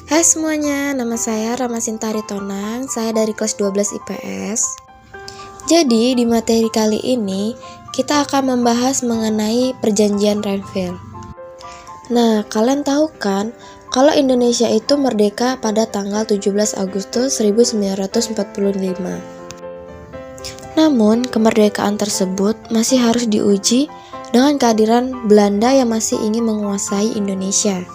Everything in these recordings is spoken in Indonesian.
Hai semuanya, nama saya Ramasinta Ritonang, saya dari kelas 12 IPS. Jadi, di materi kali ini, kita akan membahas mengenai perjanjian Renville. Nah, kalian tahu kan, kalau Indonesia itu merdeka pada tanggal 17 Agustus 1945. Namun, kemerdekaan tersebut masih harus diuji dengan kehadiran Belanda yang masih ingin menguasai Indonesia.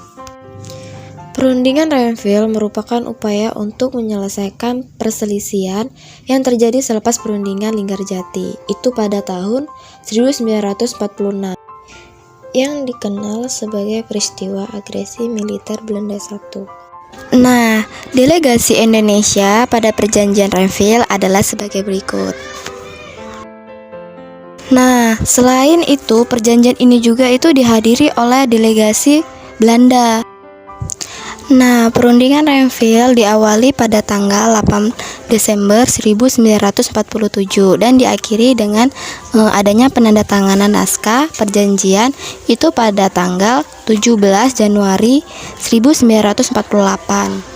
Perundingan Renville merupakan upaya untuk menyelesaikan perselisihan yang terjadi selepas perundingan Linggarjati, itu pada tahun 1946, yang dikenal sebagai peristiwa agresi militer Belanda I. Nah, delegasi Indonesia pada perjanjian Renville adalah sebagai berikut. Nah, selain itu, perjanjian ini juga itu dihadiri oleh delegasi Belanda. Nah, perundingan Renville diawali pada tanggal 8 Desember 1947 dan diakhiri dengan adanya penandatanganan naskah perjanjian itu pada tanggal 17 Januari 1948.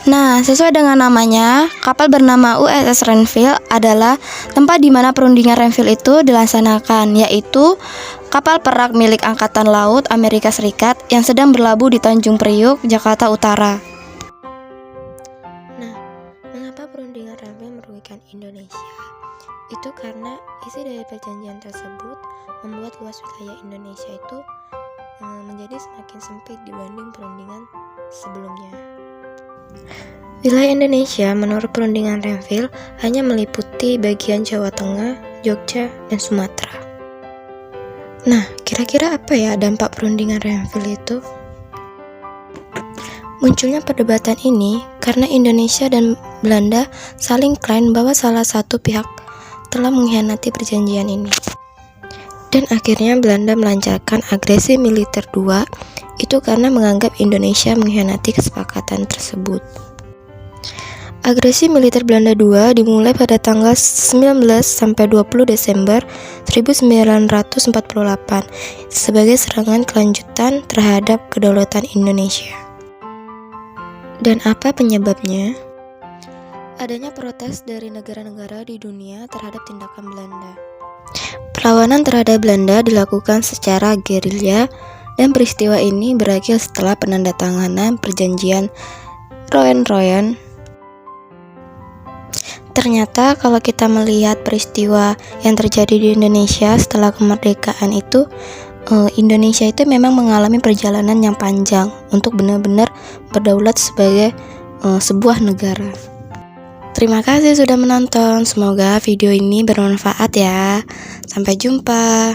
Nah, sesuai dengan namanya, kapal bernama USS Renville adalah tempat di mana perundingan Renville itu dilaksanakan, yaitu kapal perang milik Angkatan Laut Amerika Serikat yang sedang berlabuh di Tanjung Priuk, Jakarta Utara. Nah, mengapa perundingan Renville merugikan Indonesia? Itu karena isi dari perjanjian tersebut membuat luas wilayah Indonesia itu menjadi semakin sempit dibanding perundingan sebelumnya. Wilayah Indonesia menurut perundingan Renville hanya meliputi bagian Jawa Tengah, Jogja, dan Sumatera. Nah, kira-kira apa ya dampak perundingan Renville itu? Munculnya perdebatan ini karena Indonesia dan Belanda saling klaim bahwa salah satu pihak telah mengkhianati perjanjian ini. Dan akhirnya Belanda melancarkan agresi militer II itu karena menganggap Indonesia mengkhianati kesepakatan tersebut. Agresi militer Belanda II dimulai pada tanggal 19 sampai 20 Desember 1948 sebagai serangan kelanjutan terhadap kedaulatan Indonesia. Dan apa penyebabnya? Adanya protes dari negara-negara di dunia terhadap tindakan Belanda. Perlawanan terhadap Belanda dilakukan secara gerilya dan peristiwa ini berakhir setelah penandatanganan perjanjian Royan-Royan. Ternyata kalau kita melihat peristiwa yang terjadi di Indonesia setelah kemerdekaan itu, Indonesia itu memang mengalami perjalanan yang panjang untuk benar-benar berdaulat sebagai sebuah negara. Terima kasih sudah menonton, semoga video ini bermanfaat ya. Sampai jumpa.